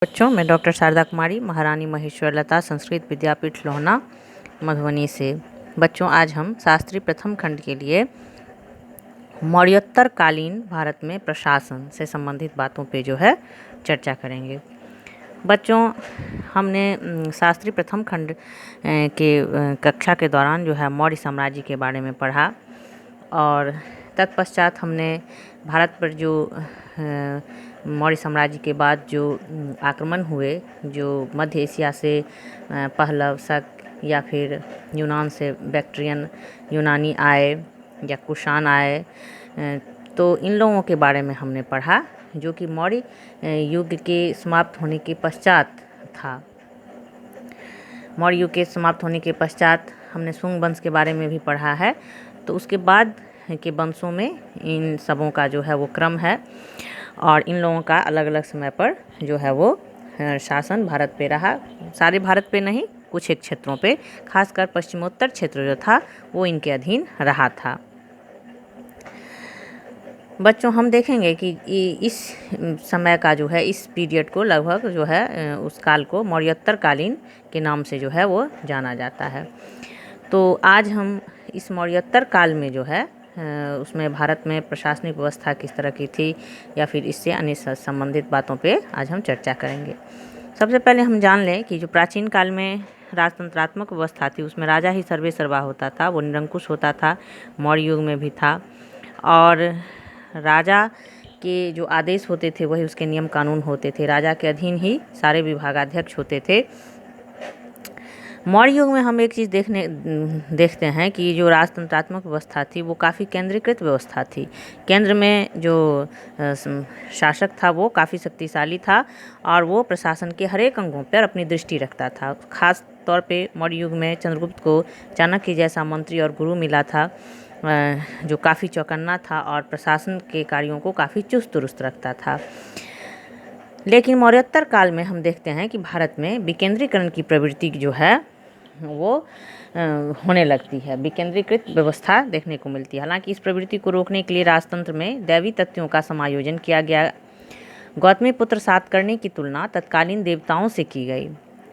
बच्चों, मैं डॉक्टर शारदा कुमारी, महारानी महेश्वर लता संस्कृत विद्यापीठ लोहना, मधुबनी से। बच्चों, आज हम शास्त्री प्रथम खंड के लिए मौर्योत्तर कालीन भारत में प्रशासन से संबंधित बातों पे चर्चा करेंगे। बच्चों, हमने शास्त्री प्रथम खंड के कक्षा के दौरान मौर्य साम्राज्य के बारे में पढ़ा और तत्पश्चात हमने भारत पर जो मौर्य साम्राज्य के बाद जो आक्रमण हुए, जो मध्य एशिया से पहलव, शक या फिर यूनान से बैक्ट्रियन यूनानी आए या कुषाण आए, तो इन लोगों के बारे में हमने पढ़ा जो कि मौर्य युग के समाप्त होने के पश्चात था। मौर्य युग के समाप्त होने के पश्चात हमने शुंग वंश के बारे में भी पढ़ा है। तो उसके बाद के वंशों में इन सबों का वो क्रम है और इन लोगों का अलग अलग समय पर वो शासन भारत पे रहा। सारे भारत पे नहीं, कुछ एक क्षेत्रों पे, खासकर पश्चिमोत्तर क्षेत्र जो था वो इनके अधीन रहा था। बच्चों, हम देखेंगे कि इस समय का इस पीरियड को लगभग उस काल को मौर्योत्तर कालीन के नाम से वो जाना जाता है। तो आज हम इस मौर्योत्तर काल में उसमें भारत में प्रशासनिक व्यवस्था किस तरह की थी या फिर इससे अन्य संबंधित बातों पे आज हम चर्चा करेंगे। सबसे पहले हम जान लें कि जो प्राचीन काल में राजतंत्रात्मक व्यवस्था थी उसमें राजा ही सर्वे सर्वा होता था, वो निरंकुश होता था। मौर्य युग में भी था और राजा के जो आदेश होते थे वही उसके नियम कानून होते थे। राजा के अधीन ही सारे विभागाध्यक्ष होते थे। मौर्य युग में हम एक चीज़ देखते हैं कि जो राजतंत्रात्मक व्यवस्था थी वो काफ़ी केंद्रीकृत व्यवस्था थी। केंद्र में जो शासक था वो काफ़ी शक्तिशाली था और वो प्रशासन के हर एक अंगों पर अपनी दृष्टि रखता था। खास तौर पे मौर्य युग में चंद्रगुप्त को चाणक्य जैसा मंत्री और गुरु मिला था जो काफ़ी चौकन्ना था और प्रशासन के कार्यों को काफ़ी चुस्त दुरुस्त रखता था। लेकिन मौर्योत्तर काल में हम देखते हैं कि भारत में विकेंद्रीकरण की प्रवृत्ति वो होने लगती है। विकेंद्रीकृत व्यवस्था देखने को मिलती है। हालांकि इस प्रवृत्ति को रोकने के लिए राजतंत्र में दैवी तत्वों का समायोजन किया गया। गौतमी पुत्र सातकर्णी की तुलना तत्कालीन देवताओं से की गई।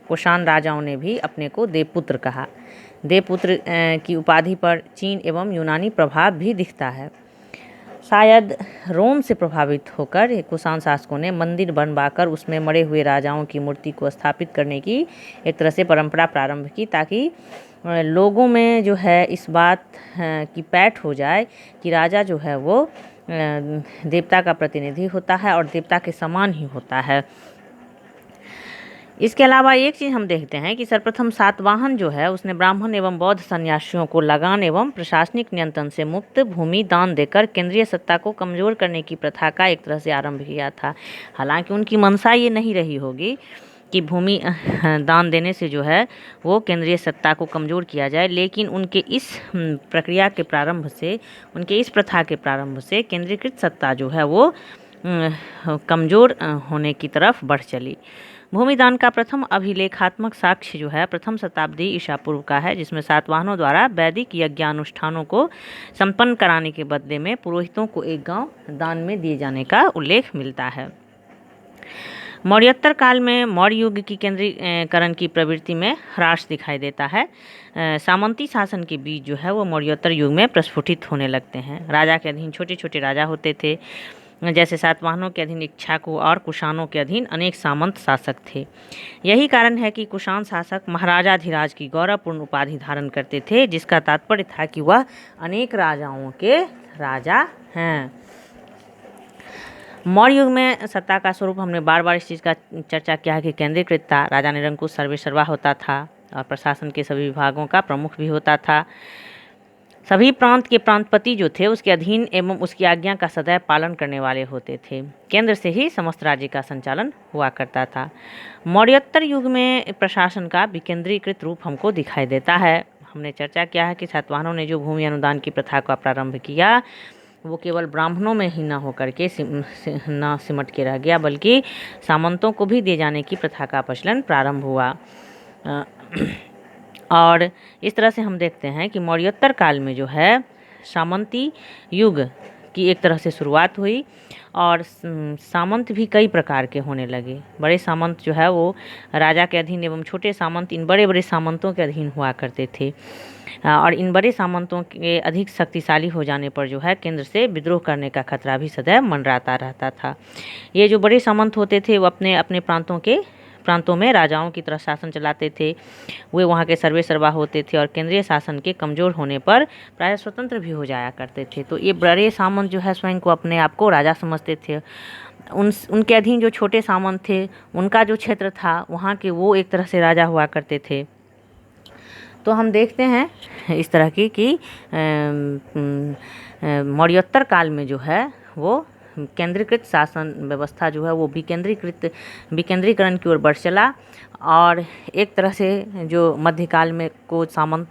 कुषाण राजाओं ने भी अपने को देवपुत्र कहा। देवपुत्र की उपाधि पर चीन एवं यूनानी प्रभाव भी दिखता है। शायद रोम से प्रभावित होकर कुषाण शासकों ने मंदिर बनवाकर उसमें मरे हुए राजाओं की मूर्ति को स्थापित करने की एक तरह से परंपरा प्रारंभ की, ताकि लोगों में इस बात की पैठ हो जाए कि राजा वो देवता का प्रतिनिधि होता है और देवता के समान ही होता है। इसके अलावा एक चीज़ हम देखते हैं कि सर्वप्रथम सातवाहन उसने ब्राह्मण एवं बौद्ध सन्यासियों को लगान एवं प्रशासनिक नियंत्रण से मुक्त भूमि दान देकर केंद्रीय सत्ता को कमज़ोर करने की प्रथा का एक तरह से आरंभ किया था। हालांकि उनकी मंशा ये नहीं रही होगी कि भूमि दान देने से वो केंद्रीय सत्ता को कमज़ोर किया जाए, लेकिन उनके इस प्रक्रिया के प्रारंभ से, उनके इस प्रथा के प्रारंभ से केंद्रीकृत सत्ता वो कमज़ोर होने की तरफ बढ़ चली। भूमिदान का प्रथम अभिलेखात्मक साक्ष्य प्रथम शताब्दी ईसा पूर्व का है, जिसमें सातवाहनों द्वारा वैदिक यज्ञानुष्ठानों को संपन्न कराने के बदले में पुरोहितों को एक गांव दान में दिए जाने का उल्लेख मिलता है। मौर्योत्तर काल में मौर्य युग की केंद्रीकरण की प्रवृत्ति में ह्रास दिखाई देता है। सामंती शासन के बीच वो मौर्योत्तर युग में प्रस्फुटित होने लगते हैं। राजा के अधीन छोटे छोटे राजा होते थे, जैसे सातवाहनों के अधीन इक्ष्वाकु और कुषाणों के अधीन अनेक सामंत शासक थे। यही कारण है कि कुषाण शासक महाराजाधिराज की गौरवपूर्ण उपाधि धारण करते थे, जिसका तात्पर्य था कि वह अनेक राजाओं के राजा हैं। मौर्य युग में सत्ता का स्वरूप हमने बार बार इस चीज़ का चर्चा किया है कि केंद्रीकृत था। राजा निरंकुश सर्वे सर्वा होता था और प्रशासन के सभी विभागों का प्रमुख भी होता था। सभी प्रांत के प्रांतपति जो थे उसके अधीन एवं उसकी आज्ञा का सदैव पालन करने वाले होते थे। केंद्र से ही समस्त राज्य का संचालन हुआ करता था। मौर्योत्तर युग में प्रशासन का विकेंद्रीकृत रूप हमको दिखाई देता है। हमने चर्चा किया है कि सातवाहनों ने जो भूमि अनुदान की प्रथा का प्रारंभ किया वो केवल ब्राह्मणों में ही न होकर के न सिमट के रह गया, बल्कि सामंतों को भी दिए जाने की प्रथा का प्रचलन प्रारंभ हुआ। और इस तरह से हम देखते हैं कि मौर्योत्तर काल में सामंती युग की एक तरह से शुरुआत हुई और सामंत भी कई प्रकार के होने लगे। बड़े सामंत जो है वो राजा के अधीन एवं छोटे सामंत इन बड़े बड़े सामंतों के अधीन हुआ करते थे। और इन बड़े सामंतों के अधिक शक्तिशाली हो जाने पर जो है केंद्र से विद्रोह करने का खतरा भी सदैव मंडराता रहता था। ये जो बड़े सामंत होते थे वो अपने अपने प्रांतों में राजाओं की तरह शासन चलाते थे। वे वहाँ के सर्वे सर्वा होते थे और केंद्रीय शासन के कमज़ोर होने पर प्रायः स्वतंत्र भी हो जाया करते थे। तो ये बड़े सामंत जो है स्वयं को अपने आप को राजा समझते थे। उनके अधीन जो छोटे सामंत थे उनका जो क्षेत्र था वहाँ के वो एक तरह से राजा हुआ करते थे। तो हम देखते हैं इस तरह की कि मौर्योत्तर काल में जो है वो केंद्रीकृत शासन व्यवस्था जो है वो विकेंद्रीकरण की ओर बढ़ चला और एक तरह से जो मध्यकाल में को सामंत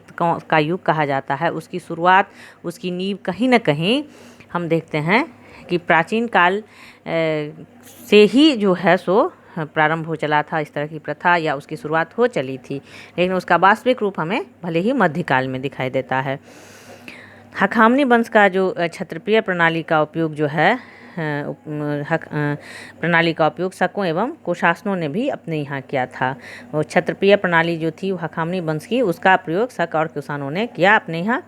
का युग कहा जाता है उसकी शुरुआत, उसकी नींव कहीं न कहीं हम देखते हैं कि प्राचीन काल से ही जो है सो प्रारंभ हो चला था। इस तरह की प्रथा या उसकी शुरुआत हो चली थी, लेकिन उसका वास्तविक रूप हमें भले ही मध्यकाल में दिखाई देता है। हखामनी वंश का जो क्षत्रिय प्रणाली का उपयोग जो है प्रणाली का उपयोग शकों एवं कुशासनों ने भी अपने यहाँ किया था। वो क्षत्रिय प्रणाली जो थी हखामनी वंश की, उसका प्रयोग शक और कुषाणों ने किया अपने यहाँ,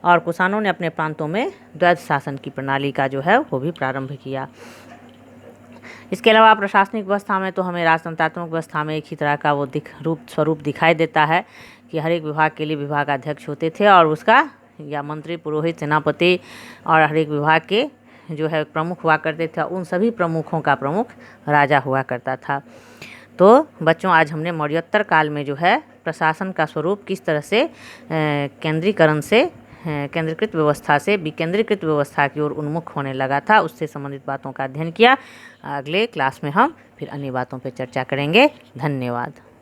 और कुषाणों ने अपने प्रांतों में द्वैध शासन की प्रणाली का जो है वो भी प्रारंभ किया। इसके अलावा प्रशासनिक व्यवस्था में तो हमें राजतंत्रात्मक व्यवस्था में एक ही तरह का वो स्वरूप दिखाई देता है कि हर एक विभाग के लिए विभागाध्यक्ष होते थे और उसका या मंत्री, पुरोहित, सेनापति और हर एक विभाग के जो है प्रमुख हुआ करते थे। उन सभी प्रमुखों का प्रमुख राजा हुआ करता था। तो बच्चों, आज हमने मौर्योत्तर काल में जो है प्रशासन का स्वरूप किस तरह से केंद्रीकरण से केंद्रीकृत व्यवस्था से विकेंद्रीकृत व्यवस्था की ओर उन्मुख होने लगा था, उससे संबंधित बातों का अध्ययन किया। अगले क्लास में हम फिर अन्य बातों पर चर्चा करेंगे। धन्यवाद।